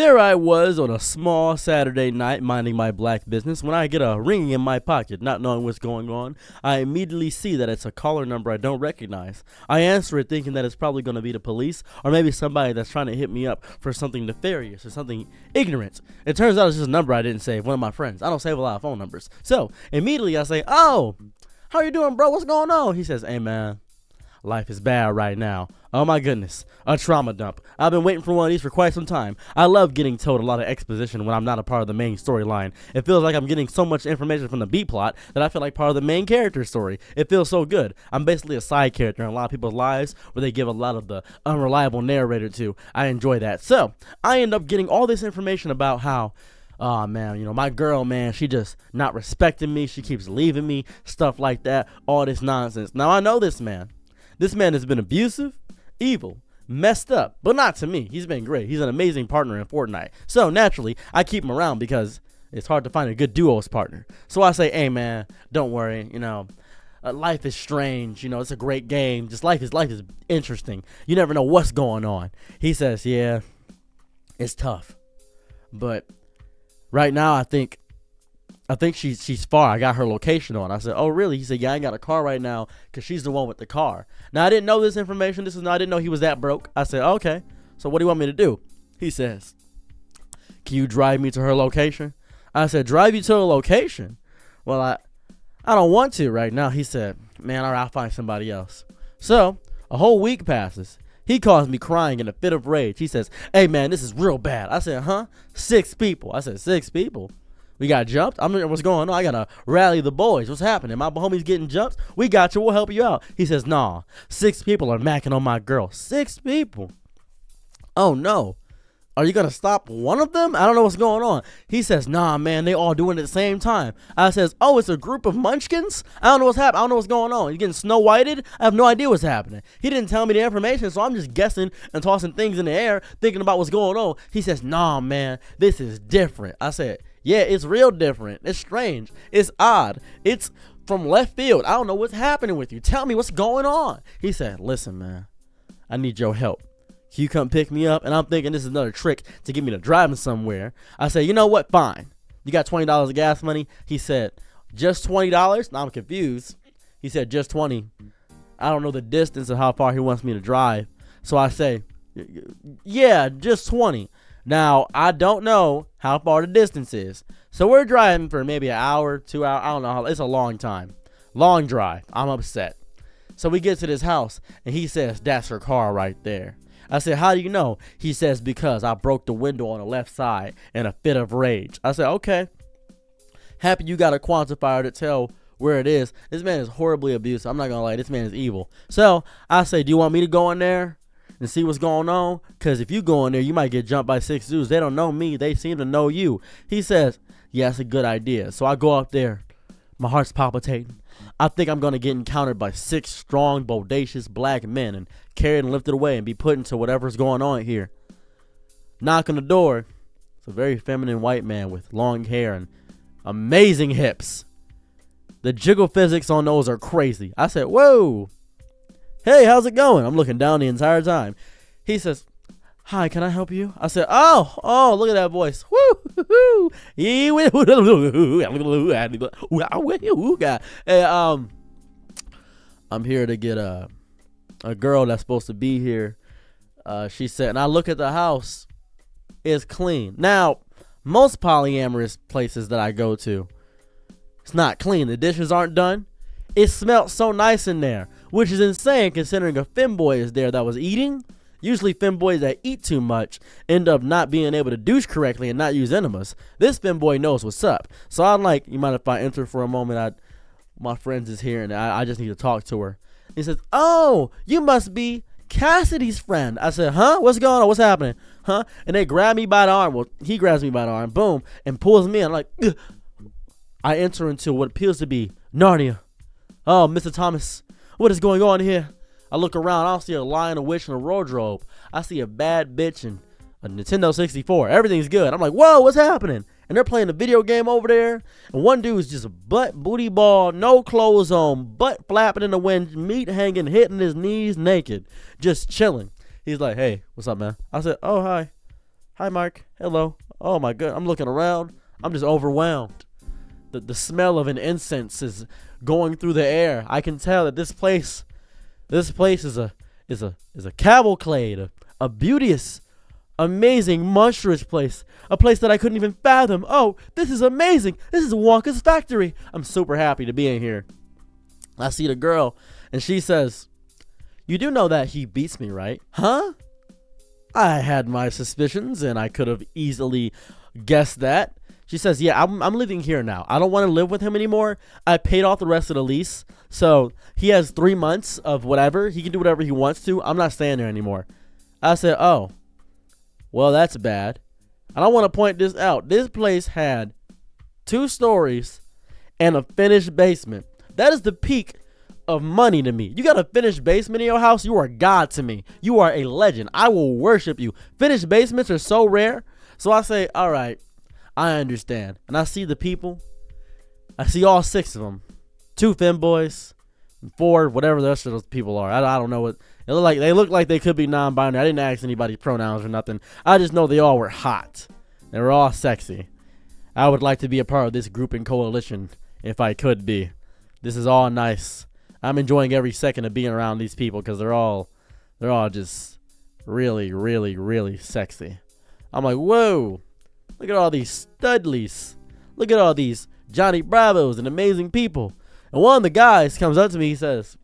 There I was on a small Saturday night minding my black business when I get a ring in my pocket. Not knowing what's going on, I immediately see that it's a caller number I don't recognize. I answer it thinking that it's probably going to be the police or maybe somebody that's trying to hit me up for something nefarious or something ignorant. It turns out it's just a number I didn't save, one of my friends. I don't save a lot of phone numbers. So immediately I say, "Oh, how you doing, bro? What's going on?" He says, "Hey, man, life is bad right now. Oh my goodness, a trauma dump. I've been waiting for one of these for quite some time. I love getting told a lot of exposition when I'm not a part of the main storyline. It feels like I'm getting so much information from the B plot that I feel like part of the main character story. It feels so good. I'm basically a side character in a lot of people's lives where they give a lot of the unreliable narrator to. I enjoy that. So I end up getting all this information about how, oh man, my girl, man, she just not respecting me. She keeps leaving me, stuff like that, all this nonsense. Now I know this man. This man has been abusive, evil, messed up, but not to me. He's been great. He's an amazing partner in Fortnite. So naturally, I keep him around because it's hard to find a good duos partner. So I say, "Hey man, don't worry. Life is strange. It's a great game. Just life is interesting. You never know what's going on." He says, "Yeah, it's tough, but right now I think she's far. I got her location on." I said, "Oh, really?" He said, "Yeah, I ain't got a car right now because she's the one with the car." Now, I didn't know this information. I didn't know he was that broke. I said, "Okay, so what do you want me to do?" He says, "Can you drive me to her location?" I said, "Drive you to her location?" "Well, I don't want to right now." He said, "Man, all right, I'll find somebody else." So a whole week passes. He calls me crying in a fit of rage. He says, "Hey, man, this is real bad." I said, "Huh? 6 people." I said, "6 people? We got jumped? What's going on? I gotta rally the boys. What's happening? My homies getting jumped? We got you. We'll help you out." He says, "Nah, 6 people are macking on my girl." 6 people? Oh no. Are you gonna stop one of them? I don't know what's going on. He says, "Nah, man, they all doing it at the same time." I says, "Oh, it's a group of munchkins? I don't know what's happening. I don't know what's going on. You getting Snow Whited? I have no idea what's happening." He didn't tell me the information, so I'm just guessing and tossing things in the air, thinking about what's going on. He says, "Nah, man, this is different." I said, "Yeah, it's real different. It's strange. It's odd. It's from left field. I don't know what's happening with you. Tell me what's going on." He said, "Listen, man, I need your help. Can you come pick me up?" And I'm thinking this is another trick to get me to driving somewhere. I said, "You know what? Fine. You got $20 of gas money?" He said, "Just $20? Now I'm confused. He said, "Just 20. I don't know the distance of how far he wants me to drive. So I say, "Yeah, just 20. Now, I don't know how far the distance is. So we're driving for maybe an hour, 2 hours. I don't know. It's a long time. Long drive. I'm upset. So we get to this house, and he says, "That's her car right there." I said, "How do you know?" He says, "Because I broke the window on the left side in a fit of rage." I said, "Okay. Happy you got a quantifier to tell where it is." This man is horribly abusive. I'm not going to lie. This man is evil. So I say, "Do you want me to go in there and see what's going on? Because if you go in there, you might get jumped by 6 dudes. They don't know me. They seem to know you." He says, "Yeah, that's a good idea." So I go up there. My heart's palpitating. I think I'm going to get encountered by 6 strong, bodacious black men and carried and lifted away and be put into whatever's going on here. Knock on the door. It's a very feminine white man with long hair and amazing hips. The jiggle physics on those are crazy. I said, "Whoa. Hey, how's it going?" I'm looking down the entire time. He says, "Hi, can I help you?" I said, Oh, look at that voice. Woo! Hey, I'm here to get a girl that's supposed to be here. She said, and I look at the house. It's clean. Now, most polyamorous places that I go to, it's not clean. The dishes aren't done. It smelled so nice in there, which is insane considering a femboy is there that was eating. Usually femboys that eat too much end up not being able to douche correctly and not use enemas. This femboy knows what's up. So I'm like, "You mind if I enter for a moment? My friends is here and I just need to talk to her." He says, "Oh, you must be Cassidy's friend." I said, "Huh? What's going on? What's happening? Huh?" And they grab me by the arm. Well, he grabs me by the arm, boom, and pulls me in. I'm like, ugh. I enter into what appears to be Narnia. "Oh, Mr. Thomas, what is going on here?" I look around. I don't see a lion, a witch, and a wardrobe. I see a bad bitch and a Nintendo 64. Everything's good. I'm like, "Whoa, what's happening?" And they're playing a video game over there. And one dude's just butt booty ball, no clothes on, butt flapping in the wind, meat hanging, hitting his knees naked, just chilling. He's like, "Hey, what's up, man?" I said, "Oh, hi." Hi, Mark. Hello. Oh my god, I'm looking around. I'm just overwhelmed. The smell of an incense is going through the air. I can tell that this place is a cavalcade, a beauteous, amazing, monstrous place. A place that I couldn't even fathom. Oh, this is amazing. This is Wonka's factory. I'm super happy to be in here. I see the girl, and she says, "You do know that he beats me, right?" Huh? I had my suspicions, and I could have easily guessed that. She says, "Yeah, I'm living here now. I don't want to live with him anymore. I paid off the rest of the lease, so he has 3 months of whatever. He can do whatever he wants to. I'm not staying there anymore." I said, "Oh, well, that's bad." And I want to point this out. This place had 2 stories and a finished basement. That is the peak of money to me. You got a finished basement in your house, you are God to me. You are a legend. I will worship you. Finished basements are so rare. So I say, all right, I understand. And I see the people. I see all 6 of them. 2 femboys, 4, whatever the rest of those people are. I don't know what they look like they could be non-binary. I didn't ask anybody's pronouns or nothing. I just know they all were hot. They were all sexy. I would like to be a part of this group and coalition if I could be. This is all nice. I'm enjoying every second of being around these people because they're all just really, really, really sexy. I'm like, whoa, look at all these studlies. Look at all these Johnny Bravos and amazing people. And one of the guys comes up to me, he says,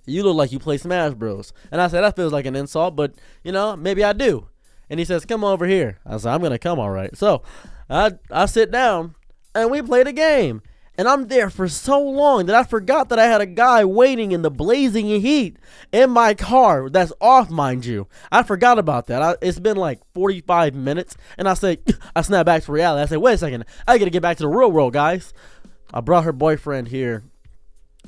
"You look like you play Smash Bros." And I said, that feels like an insult, but, maybe I do. And he says, "Come over here." I said, "I'm going to come, all right." So I sit down, and we played a game. And I'm there for so long that I forgot that I had a guy waiting in the blazing heat in my car that's off, mind you. I forgot about that. It's been like 45 minutes, and I snap back to reality. I say, wait a second. I got to get back to the real world, guys. I brought her boyfriend here,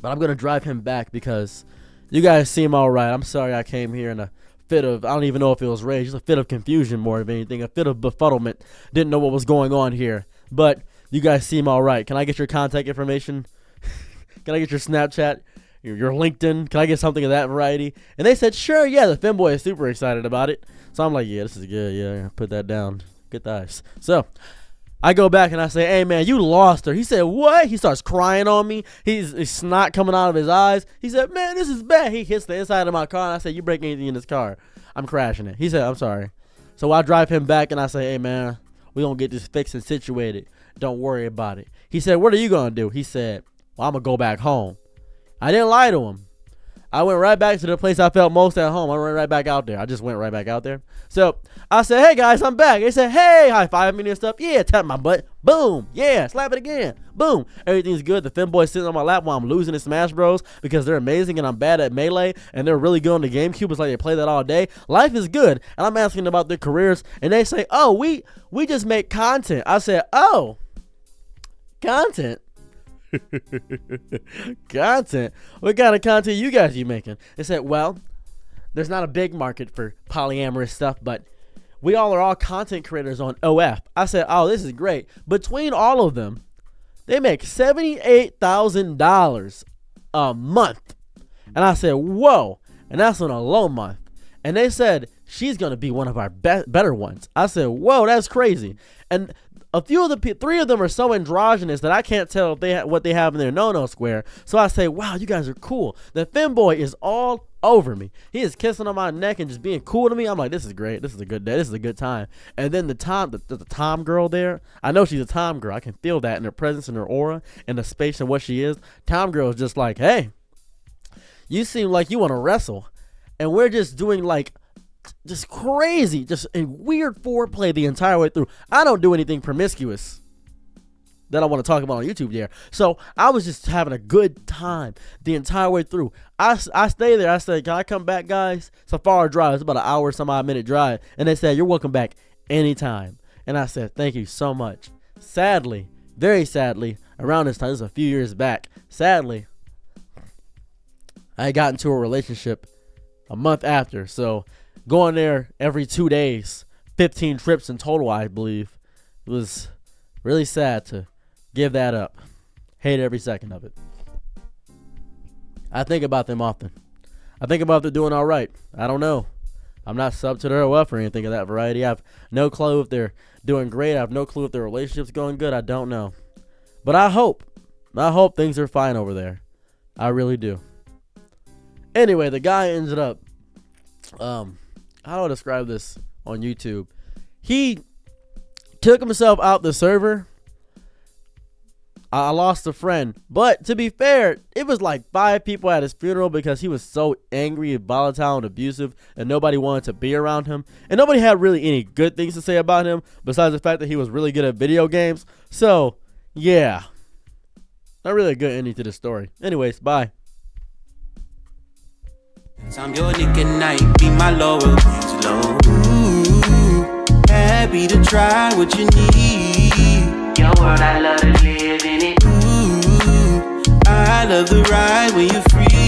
but I'm going to drive him back because you guys seem all right. I'm sorry I came here in a fit of, I don't even know if it was rage, just a fit of confusion more than anything, a fit of befuddlement. Didn't know what was going on here, but you guys seem all right. Can I get your contact information? Can I get your Snapchat, your LinkedIn? Can I get something of that variety? And they said, sure, yeah. The femboy is super excited about it. So I'm like, yeah, this is good. Yeah, put that down. Get the ice. So I go back and I say, hey, man, you lost her. He said, what? He starts crying on me. He's snot coming out of his eyes. He said, man, this is bad. He hits the inside of my car, and I said, you break anything in this car, I'm crashing it. He said, I'm sorry. So I drive him back, and I say, hey, man, we going to get this fixed and situated. Don't worry about it. He said, what are you going to do? He said, well, I'm going to go back home. I didn't lie to him. I went right back to the place I felt most at home. I went right back out there. I just went right back out there. So I said, hey, guys, I'm back. They said, hey, high five me and stuff. Yeah, tap my butt. Boom. Yeah, slap it again. Boom. Everything's good. The femboy's sitting on my lap while I'm losing in Smash Bros. Because they're amazing and I'm bad at Melee. And they're really good on the GameCube. It's like they play that all day. Life is good. And I'm asking about their careers. And they say, oh, we just make content. I said, oh, content? Content? What kind of content you guys are making? They said, well, there's not a big market for polyamorous stuff, but we all are content creators on OF. I said, oh, this is great. Between all of them, they make $78,000 a month. And I said, whoa. And that's on a low month. And they said, she's going to be one of our better ones. I said, whoa, that's crazy. And a few of the 3 of them are so androgynous that I can't tell if what they have in their no-no square. So I say, wow, you guys are cool. The femboy is all over me. He is kissing on my neck and just being cool to me. I'm like, this is great. This is a good day. This is a good time. And then the Tom girl there, I know she's a Tom girl. I can feel that in her presence and her aura and the space and what she is. Tom girl is just like, hey, you seem like you want to wrestle. And we're just doing like just crazy, just a weird foreplay the entire way through. I don't do anything promiscuous that I want to talk about on YouTube there. So I was just having a good time the entire way through. I stay there. I said, can I come back, guys? It's a far drive. It's about an hour, some odd minute drive. And they said, you're welcome back anytime. And I said, thank you so much. Sadly, very sadly, around this time, this is a few years back, sadly, I got into a relationship a month after. So going there every 2 days, 15 trips in total, I believe. It was really sad to give that up. Hate every second of it. I think about them often. I think about them doing all right. I don't know. I'm not sub to their wealth or anything of that variety. I have no clue if they're doing great. I have no clue if their relationship's going good. I don't know. But I hope things are fine over there. I really do. Anyway, the guy ended up, how do I describe this on YouTube? He took himself out the server. I lost a friend. But to be fair, it was like 5 people at his funeral because he was so angry and volatile and abusive and nobody wanted to be around him. And nobody had really any good things to say about him besides the fact that he was really good at video games. So, yeah. Not really a good ending to the story. Anyways, bye. I'm your nigga night, be my loyal slow. Ooh, happy to try what you need. Your world, I love to live in it. Ooh, I love the ride when you're free.